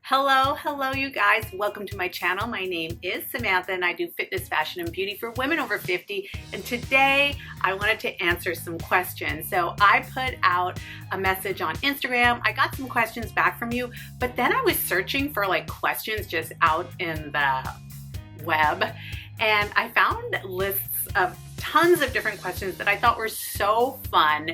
Hello you guys. Welcome to my channel. My name is Samantha and I do fitness, fashion, and beauty for women over 50. And today I wanted to answer some questions. So I put out a message on Instagram. I got some questions back from you, but then I was searching for like questions just out in the web and I found lists of tons of different questions that I thought were so fun.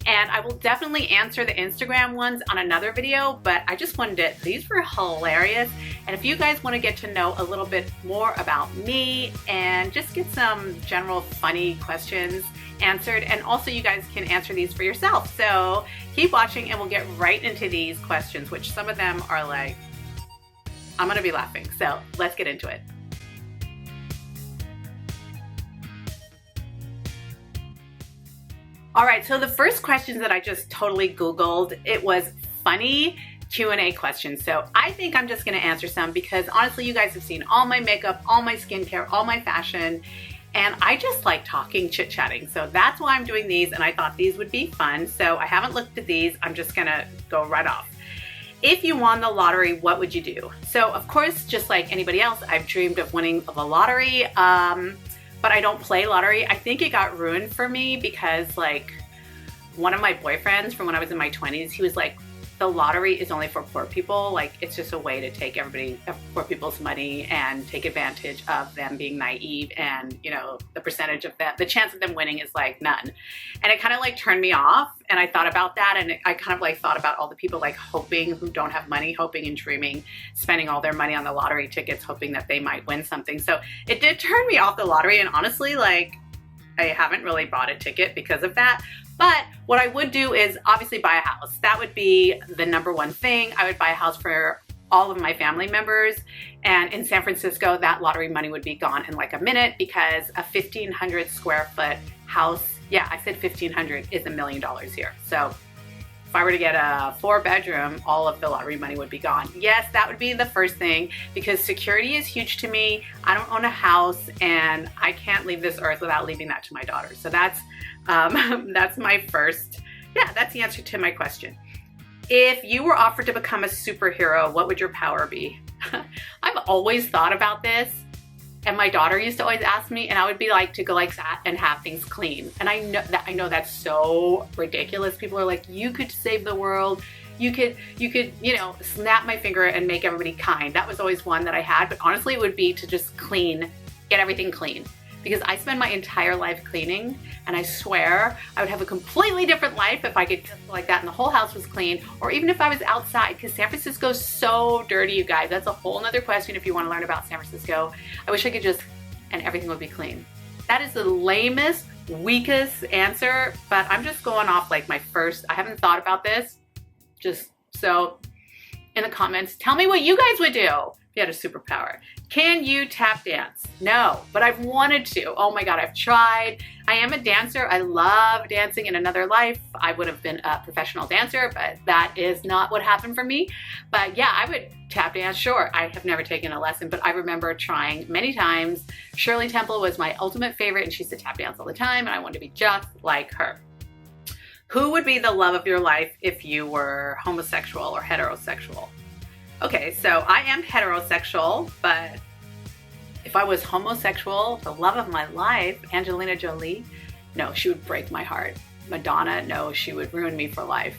And I will definitely answer the Instagram ones on another video, but I just wanted to, these were hilarious. And if you guys want to get to know a little bit more about me and just get some general funny questions answered, and also you guys can answer these for yourself. So keep watching and we'll get right into these questions, which some of them are like, I'm gonna be laughing. So let's get into it. All right, so the first questions that I just totally Googled, it was funny Q&A questions. So I think I'm just gonna answer some because honestly, you guys have seen all my makeup, all my skincare, all my fashion, and I just like talking, chit-chatting. So that's why I'm doing these, and I thought these would be fun. So I haven't looked at these, I'm just gonna go right off. If you won the lottery, what would you do? So of course, just like anybody else, I've dreamed of winning the lottery. But I don't play lottery. I think it got ruined for me because like one of my boyfriends from when I was in my 20s, he was like, the lottery is only for poor people. Like it's just a way to take poor people's money and take advantage of them being naive, and you know, the percentage of them, the chance of them winning is like none. And it kind of like turned me off, and I thought about that, and I kind of like thought about all the people like hoping, who don't have money, hoping and dreaming, spending all their money on the lottery tickets, hoping that they might win something. So it did turn me off the lottery, and honestly, like I haven't really bought a ticket because of that. But what I would do is obviously buy a house. That would be the number one thing. I would buy a house for all of my family members. And in San Francisco, that lottery money would be gone in like a minute because a 1,500 square foot house, yeah, I said 1,500, is $1 million here. So if I were to get a 4-bedroom, all of the lottery money would be gone. Yes, that would be the first thing because security is huge to me. I don't own a house and I can't leave this earth without leaving that to my daughter. So that's my first, yeah, that's the answer to my question. If you were offered to become a superhero, what would your power be? I've always thought about this. And my daughter used to always ask me, and I would be like to go like that and have things clean. And I know that's so ridiculous. People are like, you could save the world. You could, you know, snap my finger and make everybody kind. That was always one that I had, but honestly it would be to just clean, get everything clean. Because I spend my entire life cleaning, and I swear I would have a completely different life if I could just like that and the whole house was clean, or even if I was outside, because San Francisco's so dirty, you guys. That's a whole nother question if you want to learn about San Francisco. I wish I could just, and everything would be clean. That is the lamest, weakest answer, but I'm just going off like my first, I haven't thought about this. Just so in the comments, tell me what you guys would do if you had a superpower. Can you tap dance? No, but I've wanted to. Oh my God, I've tried. I am a dancer. I love dancing. In another life, I would have been a professional dancer, but that is not what happened for me. But yeah, I would tap dance, sure. I have never taken a lesson, but I remember trying many times. Shirley Temple was my ultimate favorite, and she used to tap dance all the time, and I wanted to be just like her. Who would be the love of your life if you were homosexual or heterosexual? Okay, so I am heterosexual, but if I was homosexual, the love of my life, Angelina Jolie, no, she would break my heart. Madonna, no, she would ruin me for life.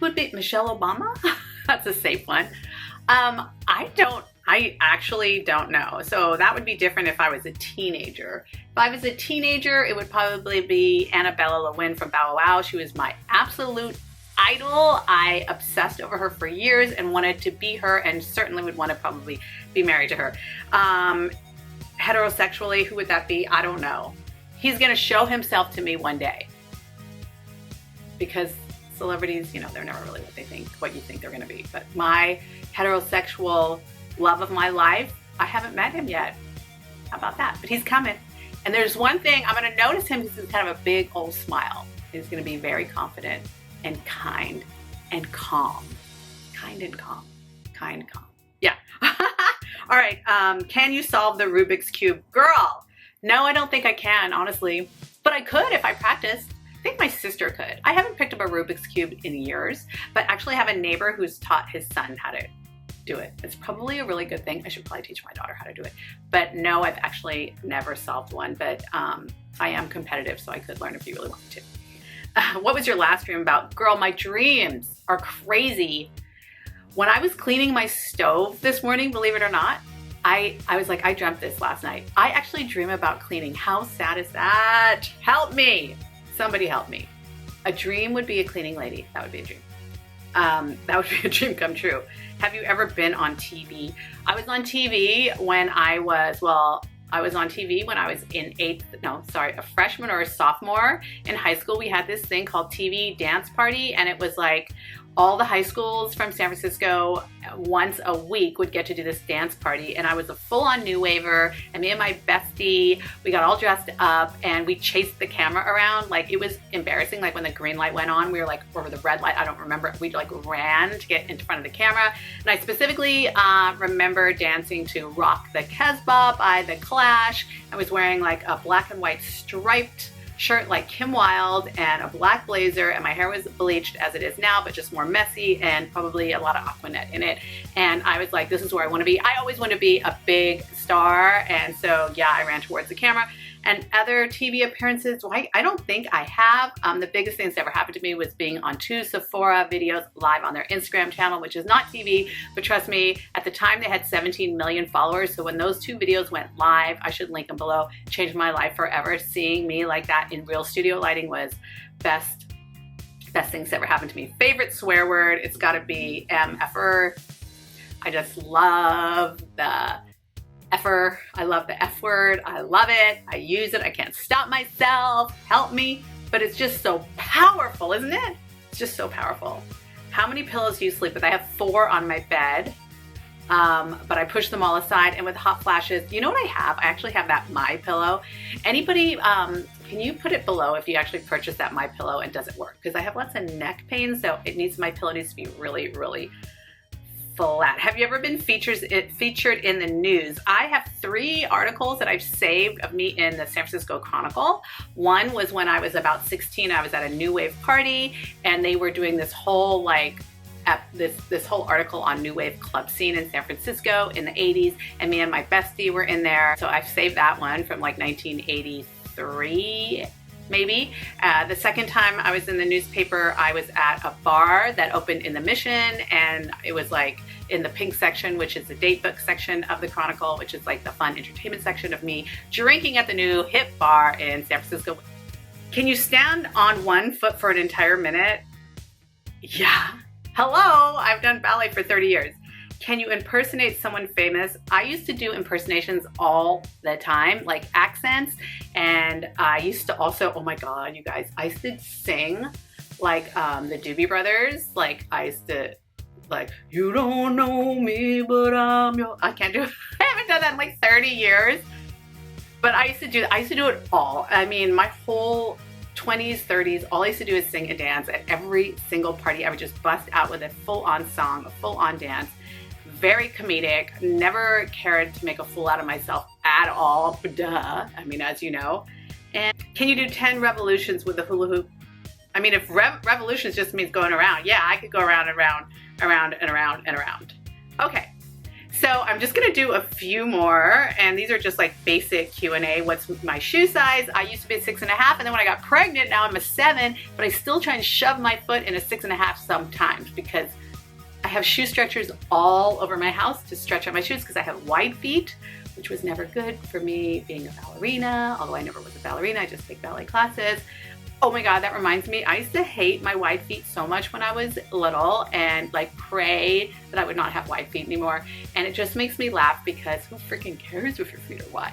Would be Michelle Obama? That's a safe one. I actually don't know. So that would be different if I was a teenager. If I was a teenager, it would probably be Annabella Lewin from Bow Wow. She was my absolute idol. I obsessed over her for years and wanted to be her, and certainly would want to probably be married to her. Heterosexually, who would that be? I don't know. He's gonna show himself to me one day, because celebrities, you know, they're never really what you think they're gonna be. But my heterosexual love of my life, I haven't met him yet. How about that? But he's coming. And there's one thing, I'm gonna notice him because he's kind of a big old smile. He's gonna be very confident and kind and calm. Kind and calm. Kind and calm. Yeah. All right. Can you solve the Rubik's Cube? Girl, no, I don't think I can, honestly. But I could if I practiced. think my sister could. I haven't picked up a Rubik's Cube in years, but actually have a neighbor who's taught his son how to do it. It's probably a really good thing. I should probably teach my daughter how to do it. But no, I've actually never solved one, but I am competitive, so I could learn if you really wanted to. What was your last dream about? Girl, my dreams are crazy. When I was cleaning my stove this morning, believe it or not, I was like, I dreamt this last night. I actually dream about cleaning. How sad is that? Help me. Somebody help me. A dream would be a cleaning lady. That would be a dream. That would be a dream come true. Have you ever been on TV? I was on TV when I was a freshman or a sophomore in high school. We had this thing called TV Dance Party, and it was like all the high schools from San Francisco once a week would get to do this dance party, and I was a full-on new waver, and me and my bestie, we got all dressed up and we chased the camera around. Like, it was embarrassing. Like, when the green light went on, we were like, or the red light, I don't remember, we like ran to get in front of the camera. And I specifically remember dancing to Rock the Casbah by The Clash. I was wearing like a black and white striped shirt like Kim Wilde and a black blazer, and my hair was bleached as it is now, but just more messy and probably a lot of Aquanet in it. And I was like, this is where I want to be. I always want to be a big star, and so yeah, I ran towards the camera. And other TV appearances, well, I don't think I have. The biggest thing that's ever happened to me was being on 2 Sephora videos live on their Instagram channel, which is not TV, but trust me, at the time they had 17 million followers. So when those 2 videos went live, I should link them below, changed my life forever. Seeing me like that in real studio lighting was best things that ever happened to me. Favorite swear word, it's gotta be MFer. I just love the F-er. I love the F word. I love it. I use it. I can't stop myself. Help me. But it's just so powerful, isn't it? It's just so powerful. How many pillows do you sleep with? I have 4 on my bed, but I push them all aside. And with hot flashes, you know what I have? I actually have that My Pillow. Anybody, can you put it below if you actually purchase that My Pillow and does it work? Because I have lots of neck pain, so My Pillow needs to be really, really flat. Have you ever been featured in the news? I have 3 articles that I've saved of me in the San Francisco Chronicle. One was when I was about 16. I was at a new wave party, and they were doing this whole like this whole article on new wave club scene in San Francisco in the 80s, and me and my bestie were in there. So I've saved that one from like 1983. Maybe. The second time I was in the newspaper, I was at a bar that opened in the Mission, and it was like in the pink section, which is the date book section of the Chronicle, which is like the fun entertainment section of me drinking at the new hip bar in San Francisco. Can you stand on one foot for an entire minute? Yeah. Hello, I've done ballet for 30 years. Can you impersonate someone famous? I used to do impersonations all the time, like accents. And I used to also, oh my God, you guys, I used to sing like the Doobie Brothers. Like I used to, like, you don't know me, but I'm your, I can't do it. I haven't done that in like 30 years. But I used to do it all. I mean, my whole 20s, 30s, all I used to do is sing and dance at every single party. I would just bust out with a full-on song, a full-on dance. Very comedic, never cared to make a fool out of myself at all, duh, I mean, as you know. And can you do 10 revolutions with the hula hoop? I mean, if revolutions just means going around, yeah, I could go around and around, around and around and around. Okay, so I'm just gonna do a few more, and these are just like basic Q&A. What's my shoe size? I used to be a 6.5, and then when I got pregnant, now I'm a 7, but I still try and shove my foot in a 6.5 sometimes because I have shoe stretchers all over my house to stretch out my shoes because I have wide feet, which was never good for me being a ballerina, although I never was a ballerina, I just take ballet classes. Oh my God, that reminds me, I used to hate my wide feet so much when I was little and like pray that I would not have wide feet anymore. And it just makes me laugh because who freaking cares if your feet are wide?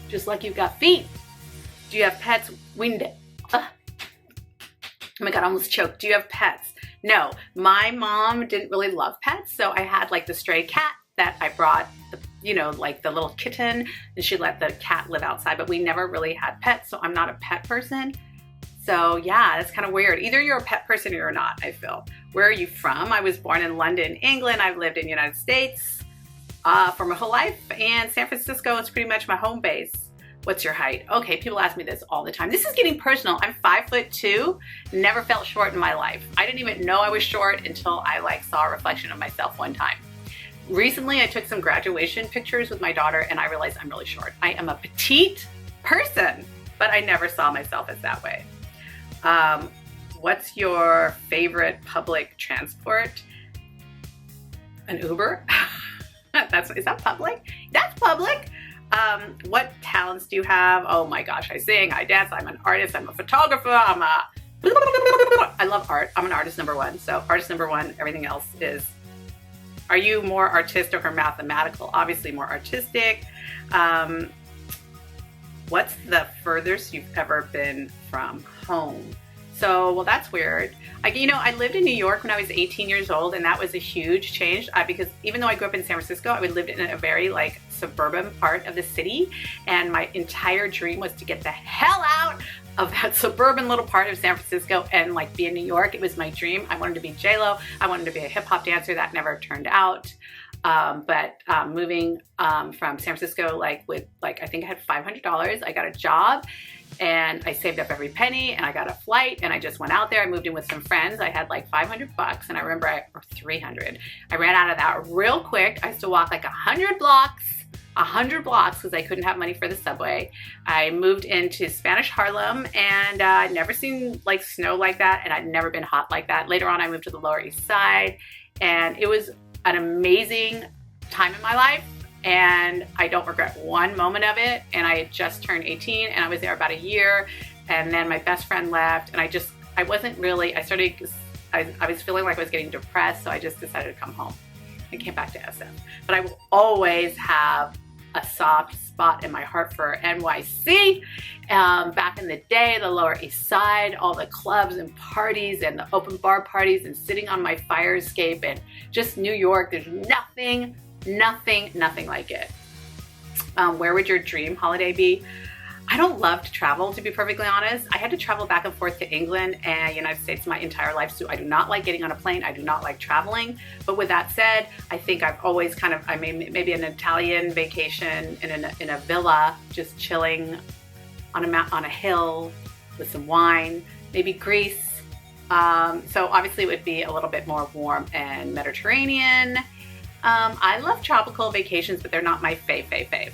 Just like you've got feet. Do you have pets? Oh my God, I almost choked. Do you have pets? No, my mom didn't really love pets, so I had like the stray cat that I brought, you know, like the little kitten, and she let the cat live outside, but we never really had pets, so I'm not a pet person. So yeah, that's kind of weird. Either you're a pet person or you're not, I feel. Where are you from? I was born in London, England. I've lived in the United States for my whole life, and San Francisco is pretty much my home base. What's your height? Okay, people ask me this all the time. This is getting personal. I'm 5'2", never felt short in my life. I didn't even know I was short until I like saw a reflection of myself one time. Recently, I took some graduation pictures with my daughter and I realized I'm really short. I am a petite person, but I never saw myself as that way. What's your favorite public transport? An Uber? Is that public? That's public. What talents do you have? Oh my gosh, I sing, I dance, I'm an artist, I'm a photographer, I love art. I'm an artist number one. So artist number one, everything else is, are you more artistic or mathematical? Obviously more artistic. What's the furthest you've ever been from home? So, well, that's weird. I lived in New York when I was 18 years old, and that was a huge change because even though I grew up in San Francisco, I lived in a very like suburban part of the city, and my entire dream was to get the hell out of that suburban little part of San Francisco and like be in New York. It was my dream. I wanted to be J-Lo. I wanted to be a hip hop dancer. That never turned out. But moving from San Francisco, I think I had $500. I got a job and I saved up every penny and I got a flight and I just went out there. I moved in with some friends. I had like $500 and I remember or 300. I ran out of that real quick. I used to walk like 100 blocks because I couldn't have money for the subway. I moved into Spanish Harlem and I'd never seen like snow like that and I'd never been hot like that. Later on, I moved to the Lower East Side and it was an amazing time in my life and I don't regret one moment of it. And I had just turned 18 and I was there about a year and then my best friend left and I was feeling like I was getting depressed, so I just decided to come home and came back to SF. But I will always have a soft spot in my heart for NYC. Back in the day, the Lower East Side, all the clubs and parties and the open bar parties and sitting on my fire escape and just New York, there's nothing like it. Where would your dream holiday be? I don't love to travel, to be perfectly honest. I had to travel back and forth to England and United States my entire life, so I do not like getting on a plane. I do not like traveling. But with that said, I think I've always maybe an Italian vacation in a villa, just chilling on a hill with some wine, maybe Greece. So obviously it would be a little bit more warm and Mediterranean. I love tropical vacations, but they're not my fave.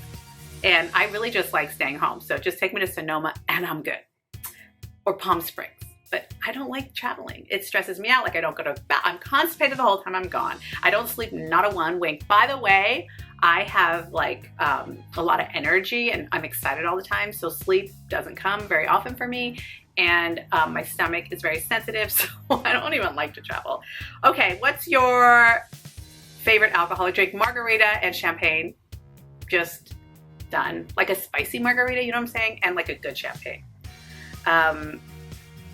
And I really just like staying home. So just take me to Sonoma and I'm good. Or Palm Springs. But I don't like traveling. It stresses me out. Like I don't go to bed. I'm constipated the whole time I'm gone. I don't sleep, not a one wink. By the way, I have like a lot of energy and I'm excited all the time. So sleep doesn't come very often for me. And my stomach is very sensitive. So I don't even like to travel. Okay, what's your favorite alcoholic drink? Margarita and champagne. Just done. Like a spicy margarita, you know what I'm saying? And like a good champagne.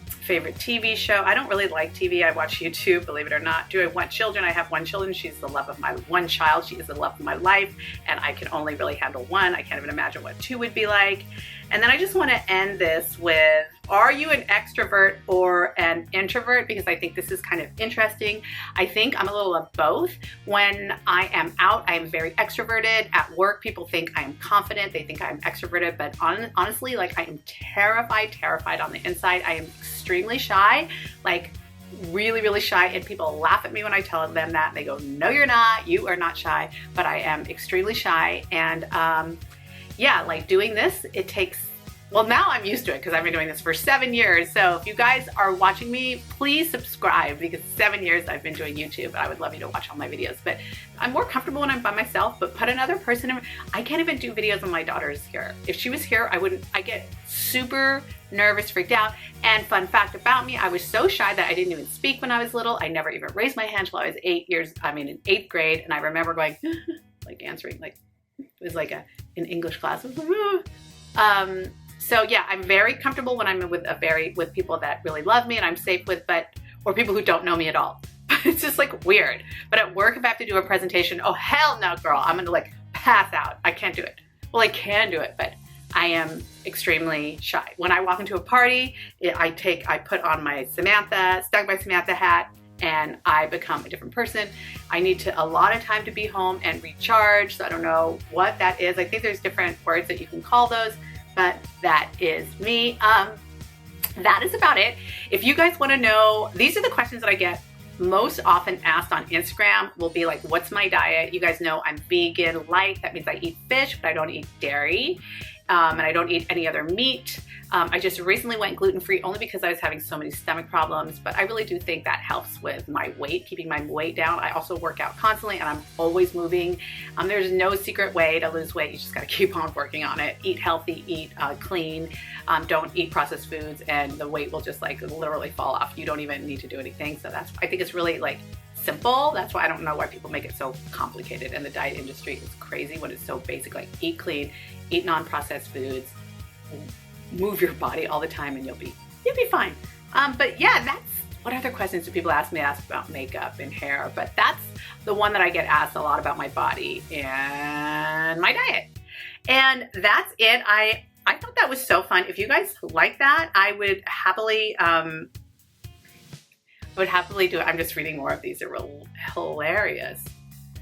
Favorite TV show? I don't really like TV. I watch YouTube, believe it or not. Do I want children? I have one child. She's the love of my one child. She is the love of my life. And I can only really handle one. I can't even imagine what two would be like. And then I just want to end this with, are you an extrovert or an introvert? Because I think this is kind of interesting. I think I'm a little of both. When I am out, I am very extroverted. At work, people think I am confident. They think I'm extroverted, but honestly, like I am terrified on the inside. I am extremely shy, like really shy, and people laugh at me when I tell them that. They go, no, you're not. You are not shy, but I am extremely shy. And yeah, like doing this, it takes, well, now I'm used to it because I've been doing this for 7 years. So if you guys are watching me, please subscribe because 7 years I've been doing YouTube and I would love you to watch all my videos. But I'm more comfortable when I'm by myself, but put another person in. I can't even do videos when my daughter is here. If she was here, I get super nervous, freaked out. And fun fact about me, I was so shy that I didn't even speak when I was little. I never even raised my hand till I was in 8th grade. And I remember going, like answering, like, it was like an English class. I was like, so yeah, I'm very comfortable when I'm with people that really love me and I'm safe with, or people who don't know me at all. It's just like weird. But at work, if I have to do a presentation, oh hell no, girl, I'm gonna like pass out. I can't do it. Well, I can do it, but I am extremely shy. When I walk into a party, I put on my Stung by Samantha hat, and I become a different person. I need a lot of time to be home and recharge. So I don't know what that is. I think there's different words that you can call those, but that is me. That is about it. If you guys want to know, these are the questions that I get most often asked on Instagram. Will be like, what's my diet? You guys know I'm vegan light. That means I eat fish, but I don't eat dairy. And I don't eat any other meat. I just recently went gluten-free only because I was having so many stomach problems, but I really do think that helps with my weight, keeping my weight down. I also work out constantly and I'm always moving. There's no secret way to lose weight. You just gotta keep on working on it. Eat healthy, eat clean, don't eat processed foods, and the weight will just like literally fall off. You don't even need to do anything. So that's, I think it's really like simple. That's why I don't know why people make it so complicated, and the diet industry is crazy when it's so basic. Like eat clean, eat non-processed foods, move your body all the time, and you'll be fine. But yeah, that's what other questions do people ask me? Ask about makeup and hair, but that's the one that I get asked a lot about, my body and my diet. And that's it. I thought that was so fun. If you guys like that, I would happily do it. I'm just reading more of these. They're real hilarious.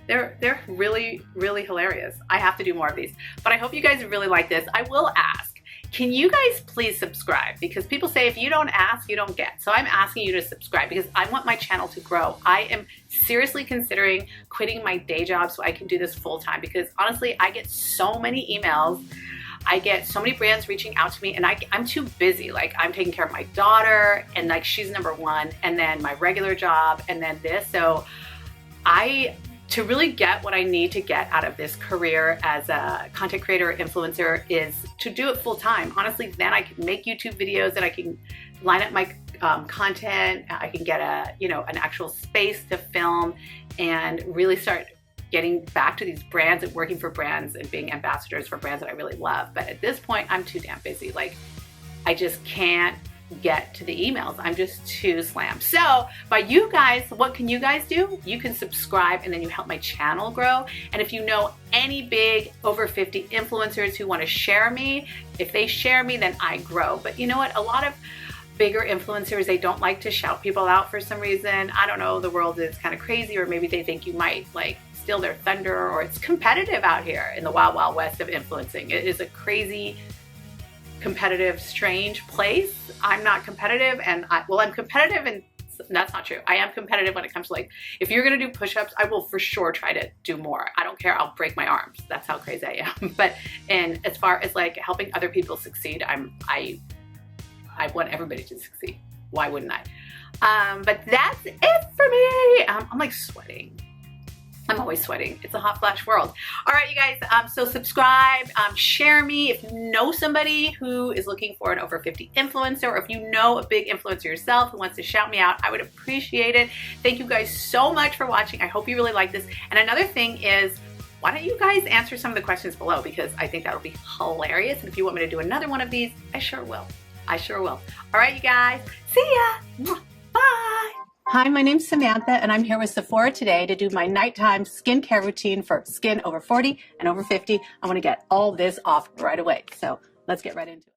They're really, really hilarious. I have to do more of these, but I hope you guys really like this. I will ask, can you guys please subscribe? Because people say if you don't ask, you don't get. So I'm asking you to subscribe because I want my channel to grow. I am seriously considering quitting my day job so I can do this full time, because honestly, I get so many emails. I get so many brands reaching out to me, and I'm too busy. Like, I'm taking care of my daughter, and like she's number one, and then my regular job, and then this. So to really get what I need to get out of this career as a content creator or influencer is to do it full time. Honestly, then I can make YouTube videos, and I can line up my content. I can get an actual space to film and really start getting back to these brands and working for brands and being ambassadors for brands that I really love. But at this point, I'm too damn busy. Like, I just can't get to the emails. I'm just too slammed. So by you guys, what can you guys do? You can subscribe, and then you help my channel grow. And if you know any big over 50 influencers who want to share me, if they share me, then I grow. But you know what? A lot of bigger influencers, they don't like to shout people out for some reason. I don't know, the world is kind of crazy, or maybe they think you might like steal their thunder, or it's competitive out here in the wild, wild west of influencing. It is a crazy, competitive, strange place. I'm not competitive, and I'm competitive, and that's not true. I am competitive when it comes to, like, if you're gonna do push-ups, I will for sure try to do more. I don't care, I'll break my arms. That's how crazy I am. But, and as far as like helping other people succeed, I want everybody to succeed. Why wouldn't I? But that's it for me. I'm like sweating. I'm always sweating. It's a hot flash world. All right, you guys, so subscribe, share me. If you know somebody who is looking for an over 50 influencer, or if you know a big influencer yourself who wants to shout me out, I would appreciate it. Thank you guys so much for watching. I hope you really like this. And another thing is, why don't you guys answer some of the questions below, because I think that'll be hilarious. And if you want me to do another one of these, I sure will. I sure will. All right, you guys, see ya. Bye. Hi, my name's Samantha, and I'm here with Sephora today to do my nighttime skincare routine for skin over 40 and over 50. I want to get all this off right away. So let's get right into it.